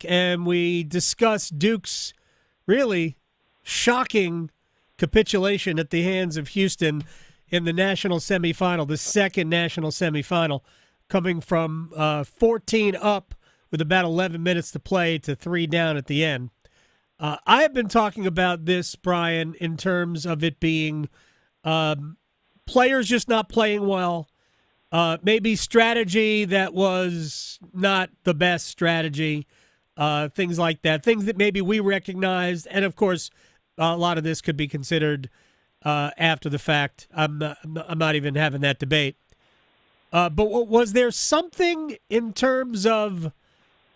and we discussed Duke's really shocking capitulation at the hands of Houston in the national semifinal, the second national semifinal, coming from 14 up with about 11 minutes to play to 3 down at the end. I have been talking about this, Brian, in terms of it being players just not playing well, maybe strategy that was not the best strategy, things like that, things that maybe we recognized. And, of course, a lot of this could be considered after the fact. I'm not even having that debate. But was there something in terms of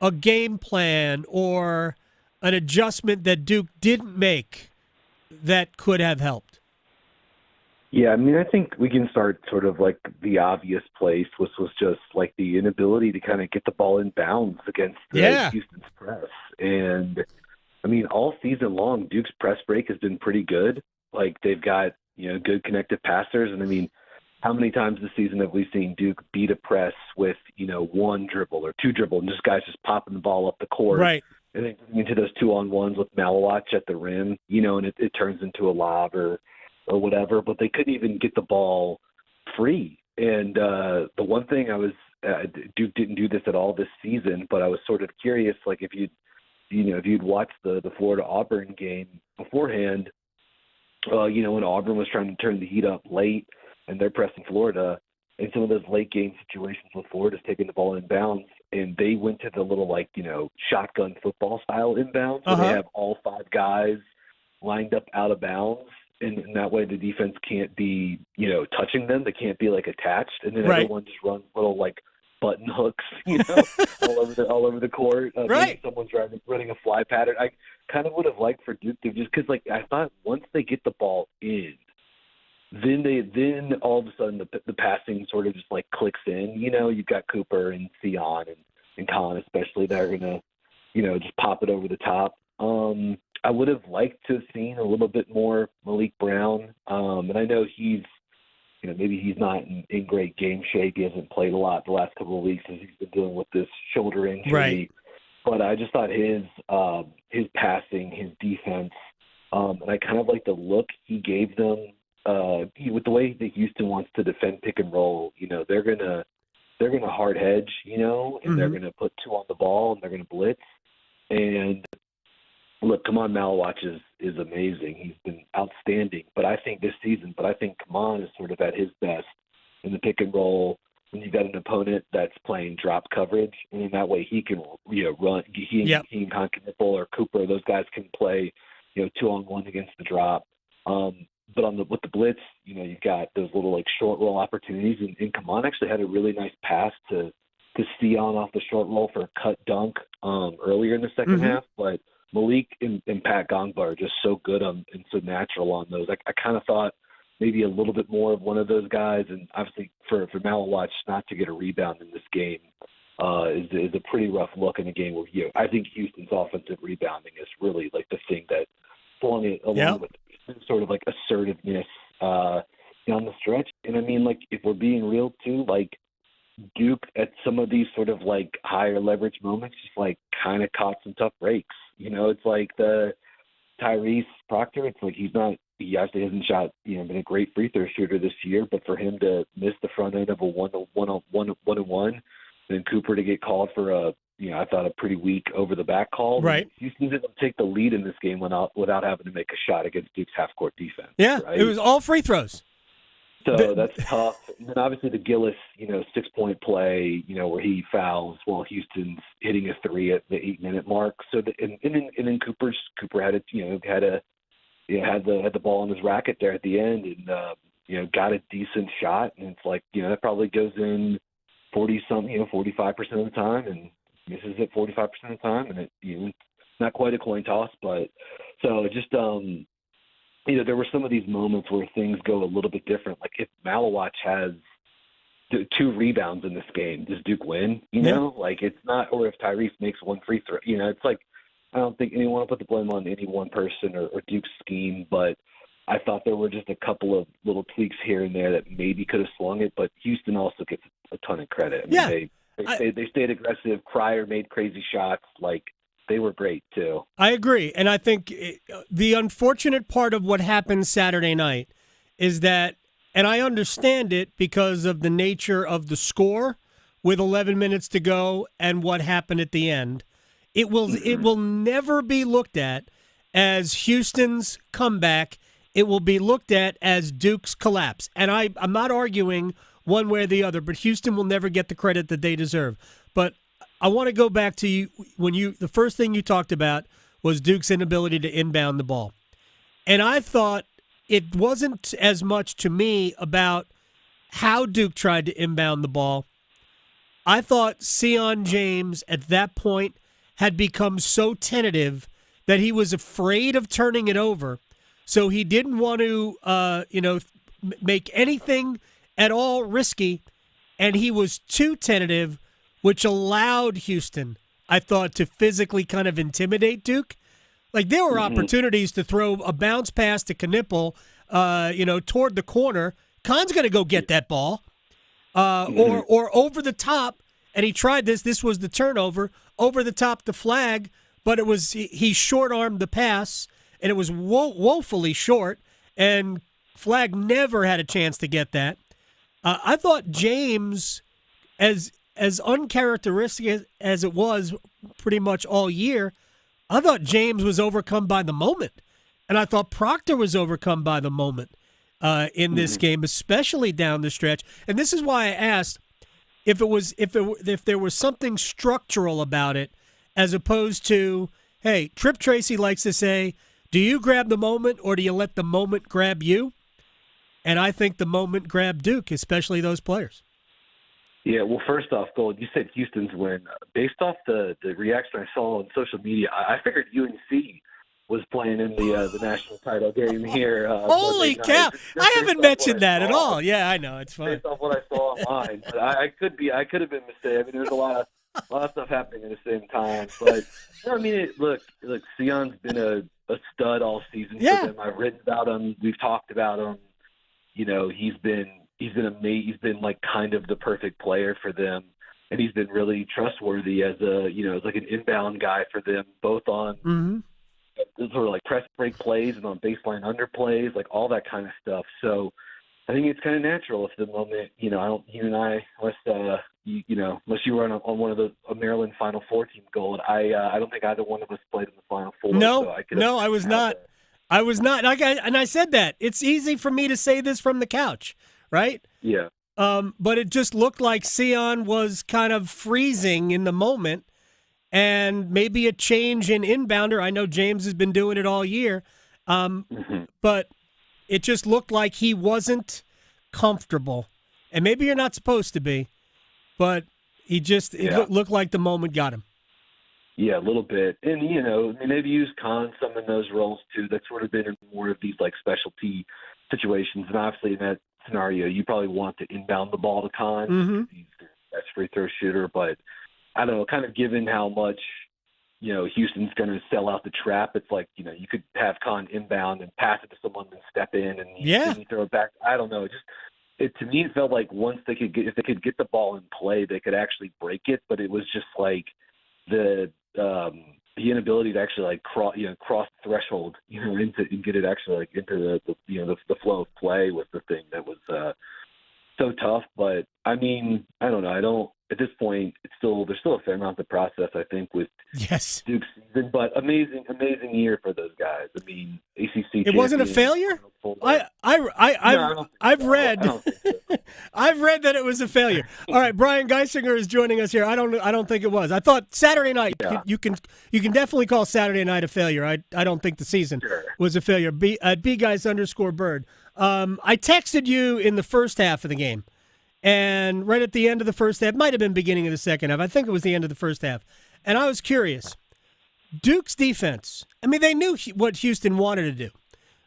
a game plan or an adjustment that Duke didn't make that could have helped? Yeah, I mean, I think we can start sort of like the obvious place, which was just like the inability to kind of get the ball in bounds against Houston's press. And, I mean, all season long, Duke's press break has been pretty good. Like, they've got, good connective passers. And, I mean, how many times this season have we seen Duke beat a press with, one dribble or two dribble and just guys just popping the ball up the court? Right. And then into those 2-on-1s with Malawach at the rim, and it turns into a lob or whatever, but they couldn't even get the ball free. And the one thing Duke didn't do this at all this season, but I was sort of curious, like if you'd watched the Florida Auburn game beforehand, when Auburn was trying to turn the heat up late and they're pressing Florida, in some of those late game situations with Florida's taking the ball inbounds, and they went to the little shotgun football style inbounds, where they have all 5 guys lined up out of bounds. And that way the defense can't be, touching them. They can't be attached. And then everyone just runs little button hooks, all over the court. Maybe someone's running a fly pattern. I kind of would have liked for Duke to just because I thought once they get the ball in, then all of a sudden the passing sort of just clicks in. You've got Cooper and Sion and Khan especially that are gonna, just pop it over the top. I would have liked to have seen a little bit more Malik Brown. And I know he's, maybe he's not in great game shape. He hasn't played a lot the last couple of weeks as he's been dealing with this shoulder injury. Right. But I just thought his passing, his defense, and I kind of like the look he gave them with the way that Houston wants to defend pick and roll. They're gonna hard hedge, and they're gonna put 2 on the ball and they're gonna blitz. And look, Kaman Malawach is amazing. He's been outstanding. But I think this season, Kaman is sort of at his best in the pick and roll when you've got an opponent that's playing drop coverage, and in that way he can run. He and Conkinipple or Cooper, those guys can play 2-on-1 against the drop. But with the blitz, you've got those little short roll opportunities, and Kaman actually had a really nice pass to Sion off the short roll for a cut dunk earlier in the second half, but Malik and Pat Gongba are just so good and so natural on those. I kind of thought maybe a little bit more of one of those guys, and obviously for Malawach not to get a rebound in this game is a pretty rough look in a game where I think Houston's offensive rebounding is really the thing that along with sort of assertiveness on the stretch. And I mean, if we're being real too, Duke at some of these sort of higher leverage moments just kind of caught some tough breaks. It's the Tyrese Proctor. It's he actually hasn't shot, been a great free throw shooter this year, but for him to miss the front end of a one-on-one, and then Cooper to get called for I thought a pretty weak over the back call. Right. Houston didn't take the lead in this game without having to make a shot against Duke's half court defense. Yeah, right? It was all free throws. So that's tough. And then obviously the Gillis, 6-point play, where he fouls while Houston's hitting a 3 at the 8-minute mark. So and then Cooper had had the ball in his racket there at the end, and got a decent shot, and it's that probably goes in 40-something, 45% of the time, and misses it 45% of the time, and it's not quite a coin toss, but so it just there were some of these moments where things go a little bit different. If Malawach has 2 rebounds in this game, does Duke win? It's not, or if Tyrese makes 1 free throw, it's I don't think anyone will put the blame on any one person or Duke's scheme, but I thought there were just a couple of little tweaks here and there that maybe could have swung it, but Houston also gets a ton of credit. I mean, they stayed aggressive. Cryer made crazy shots. they were great too. I agree. And I think the unfortunate part of what happened Saturday night is that, and I understand it because of the nature of the score with 11 minutes to go and what happened at the end, it will never be looked at as Houston's comeback. It will be looked at as Duke's collapse. And I'm not arguing one way or the other, but Houston will never get the credit that they deserve. But I want to go back to you when the first thing you talked about was Duke's inability to inbound the ball. And I thought it wasn't as much to me about how Duke tried to inbound the ball. I thought Sion James at that point had become so tentative that he was afraid of turning it over. So he didn't want to, make anything at all risky, and he was too tentative, which allowed Houston, I thought, to physically kind of intimidate Duke. Like there were opportunities to throw a bounce pass to Knipple, toward the corner. Kahn's going to go get that ball, or over the top. And he tried this. This was the turnover over the top the flag, but it was he short-armed the pass, and it was woefully short. And Flag never had a chance to get that. I thought James, as uncharacteristic as it was pretty much all year, I thought James was overcome by the moment. And I thought Proctor was overcome by the moment in this game, especially down the stretch. And this is why I asked if there was something structural about it, as opposed to, hey, Trip Tracy likes to say, do you grab the moment or do you let the moment grab you? And I think the moment grabbed Duke, especially those players. Yeah, well, first off, Gold, you said Houston's win. Based off the reaction I saw on social media, I figured UNC was playing in the national title game here. Holy cow! I haven't mentioned that at all. Yeah, I know, it's fine. Based off what I saw online, but I could have been mistaken. I mean, there's a lot of stuff happening at the same time. But I mean, look, Sion's been a stud all season for them. I've written about him. We've talked about him. You know, he's been amazing. He's been like kind of the perfect player for them, and he's been really trustworthy as as like an inbound guy for them, both on sort of like press break plays and on baseline under plays, like all that kind of stuff. So I think it's kind of natural if the moment, unless you were on one of a Maryland Final Four team, Gold. I don't think either one of us played in the Final Four. No, so I was not. I was not. And I said that. It's easy for me to say this from the couch, right? Yeah. But it just looked like Sion was kind of freezing in the moment, and maybe a change in inbounder. I know James has been doing it all year, but it just looked like he wasn't comfortable. And maybe you're not supposed to be, but it looked like the moment got him. Yeah, a little bit. And, they've used Kahn some in those roles, too. That's sort of been in more of these, like, specialty situations. And obviously in that scenario, you probably want to inbound the ball to Kahn. He's the best free throw shooter. But, I don't know, kind of given how much, Houston's going to sell out the trap, it's like, you could have Kahn inbound and pass it to someone and step in and you throw it back. I don't know. To me, it felt like once if they could get the ball in play, they could actually break it. But it was just like the inability to actually like cross the threshold, and get it actually like into the flow of play was the thing that was so tough. But I mean, I don't know. At this point, there's still a fair amount to process, I think, with Duke's season. But amazing year for those guys. I mean, ACC. It wasn't a failure. I've read that it was a failure. All right, Brian Geisinger is joining us here. I don't think it was. I thought Saturday night. Yeah. You can definitely call Saturday night a failure. I don't think the season was a failure. @bguys_bird. I texted you in the first half of the game. And right at the end of the first half, might have been beginning of the second half. I think it was the end of the first half. And I was curious. Duke's defense, I mean, they knew what Houston wanted to do,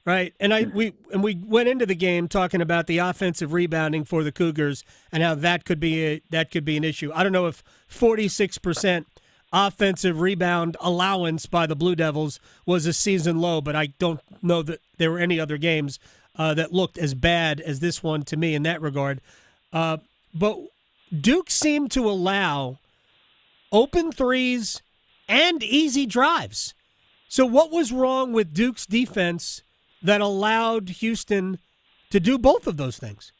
right? And we went into the game talking about the offensive rebounding for the Cougars and how that could be an issue. I don't know if 46% offensive rebound allowance by the Blue Devils was a season low, but I don't know that there were any other games that looked as bad as this one to me in that regard. But Duke seemed to allow open threes and easy drives. So what was wrong with Duke's defense that allowed Houston to do both of those things?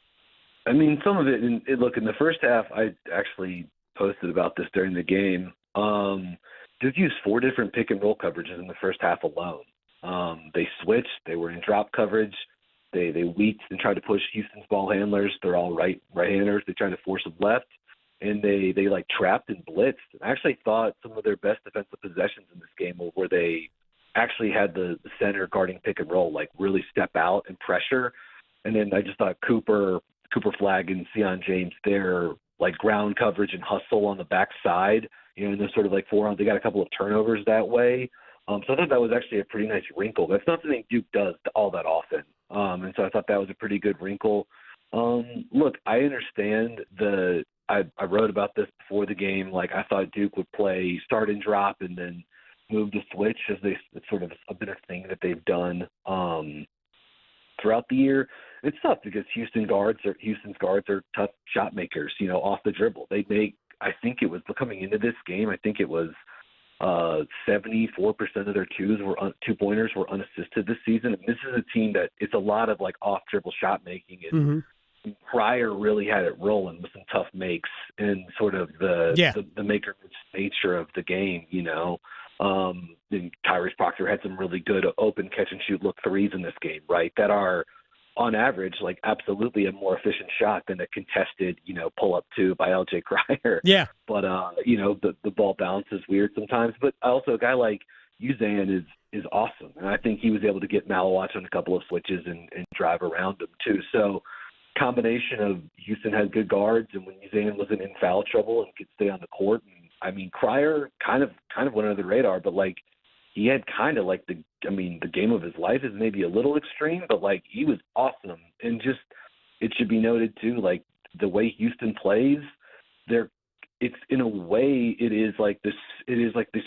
I mean, some of it, look, in the first half, I actually posted about this during the game. Duke used 4 different pick and roll coverages in the first half alone. They switched. They were in drop coverage. They weaked and tried to push Houston's ball handlers. They're all right-handers. They tried to force them left. And they like trapped and blitzed. I actually thought some of their best defensive possessions in this game were where they actually had the center guarding pick and roll, like really step out and pressure. And then I just thought Cooper Flagg and Sion James, their like ground coverage and hustle on the backside, and they're sort of like four on. They got a couple of turnovers that way. So I thought that was actually a pretty nice wrinkle. That's not something Duke does all that often. And so I thought that was a pretty good wrinkle. Look, I understand I wrote about this before the game. Like, I thought Duke would play start and drop and then move to switch, as it's sort of a bit of thing that they've done throughout the year. It's tough because Houston's guards are tough shot makers, off the dribble. They make, I think it was coming into this game, I think it was 74% of their two-pointers were unassisted this season. And this is a team that it's a lot of like off dribble shot making, and Pryor really had it rolling with some tough makes and sort of the maker nature of the game, And Tyrese Proctor had some really good open catch and shoot look threes in this game, right? That are on average, like absolutely a more efficient shot than a contested, pull up two by LJ Cryer. Yeah. But, the ball bounces weird sometimes. But also a guy like Uzan is awesome. And I think he was able to get Malawatch on a couple of switches and drive around him too. So combination of Houston had good guards, and when Uzan wasn't in foul trouble and could stay on the court. And I mean, Cryer kind of went under the radar, but like, he had kind of like the game of his life is maybe a little extreme, but like he was awesome. And just, it should be noted too, like the way Houston plays, it's in a way it is like this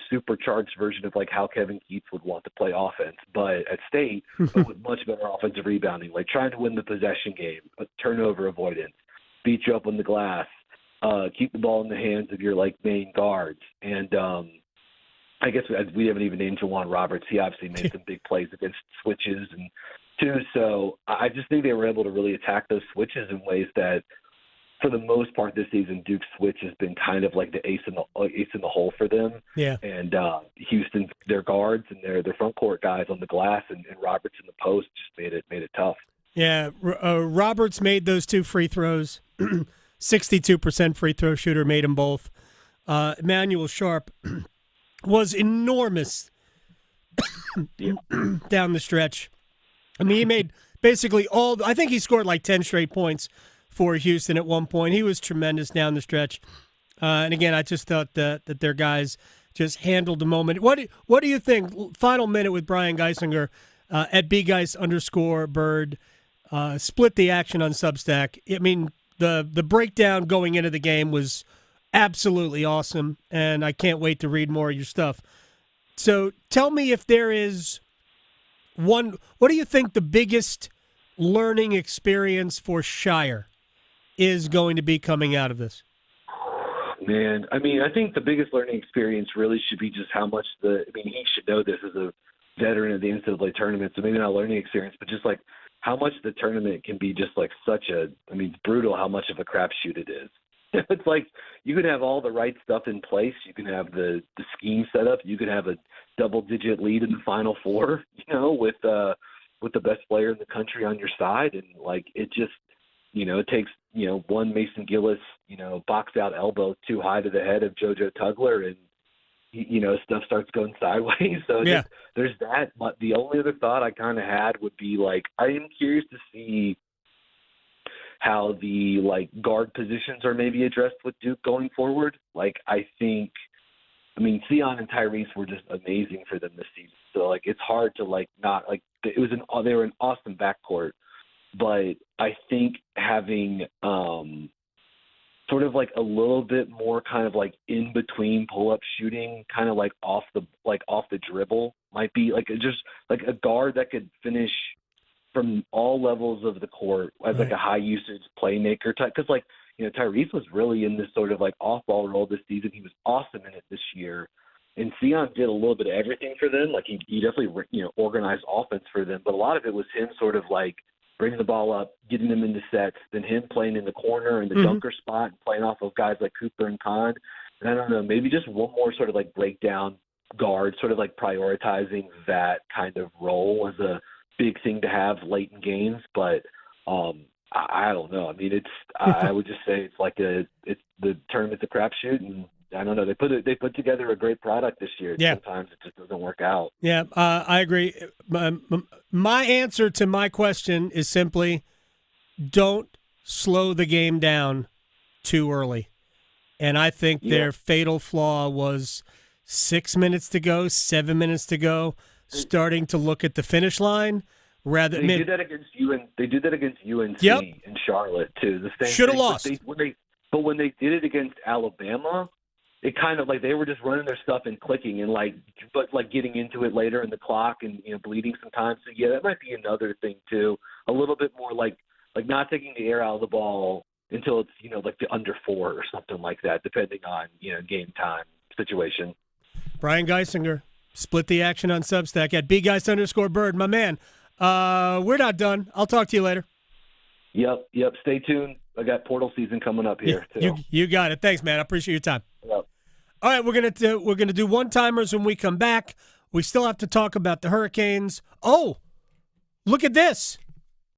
supercharged version of like how Kevin Keatts would want to play offense, but at State, but with much better offensive rebounding, like trying to win the possession game, turnover avoidance, beat you up on the glass, keep the ball in the hands of your like main guards. And, I guess we haven't even named Jawan Roberts. He obviously made some big plays against switches and too. So I just think they were able to really attack those switches in ways that, for the most part this season, Duke's switch has been kind of like the ace in the hole for them. Yeah. And Houston's, their guards and their front court guys on the glass and Roberts in the post just made it tough. Yeah. Roberts made those 2 free throws. 62% free throw shooter, made them both. Emmanuel Sharp was enormous down the stretch. I mean, he made basically I think he scored like 10 straight points for Houston at one point. He was tremendous down the stretch. And again, I just thought that their guys just handled the moment. What do you think? Final minute with Brian Geisinger at bgeis_bird. Split the action on Substack. I mean, the breakdown going into the game was absolutely awesome, and I can't wait to read more of your stuff. So tell me if there is what do you think the biggest learning experience for Scheyer is going to be coming out of this? Man, I mean, I think the biggest learning experience really should be just how much he should know this as a veteran of the NCAA tournament, so maybe not a learning experience, but just like how much the tournament can be just like it's brutal how much of a crapshoot it is. It's like you can have all the right stuff in place. You can have the scheme set up. You can have a double-digit lead in the Final Four, with the best player in the country on your side. And, like, it just, it takes, one Mason Gillis, box-out elbow too high to the head of JoJo Tugler, and, stuff starts going sideways. So yeah. There's that. But the only other thought I kind of had would be, like, I am curious to see how the guard positions are maybe addressed with Duke going forward. Sion and Tyrese were just amazing for them this season. So it's hard to they were an awesome backcourt, but I think having sort of a little bit more kind of in between pull up shooting, kind of off the dribble might be just a guard that could finish from all levels of the court as a high usage playmaker type. Because Tyrese was really in this sort of off ball role this season. He was awesome in it this year. And Sion did a little bit of everything for them. Like he definitely, organized offense for them. But a lot of it was him sort of like bringing the ball up, getting them into sets, then him playing in the corner and the dunker spot and playing off of guys like Cooper and Kahn. And I don't know, maybe just one more sort of like breakdown guard, sort of like prioritizing that kind of role was a big thing to have late in games. But I don't know. I mean, I would just say it's like the tournament's a crapshoot, and I don't know. They put together a great product this year. Yeah. Sometimes it just doesn't work out. Yeah, I agree. My answer to my question is simply don't slow the game down too early. And I think their fatal flaw was 6 minutes to go, 7 minutes to go, starting to look at the finish line. Rather, they did that against UNC Yep. in Charlotte too. The same Should have thing. lost. But when they did it against Alabama, it kind of like they were just running their stuff and clicking and but getting into it later in the clock and bleeding sometimes. So yeah, that might be another thing too. A little bit more like not taking the air out of the ball until it's like the under 4 or something like that, depending on game time situation. Brian Geisinger, split the action on Substack at bgeist_bird. My man, we're not done. I'll talk to you later. Yep. Stay tuned. I got portal season coming up here too. You got it. Thanks, man. I appreciate your time. Yep. All right, we're gonna do one-timers when we come back. We still have to talk about the Hurricanes. Oh, look at this.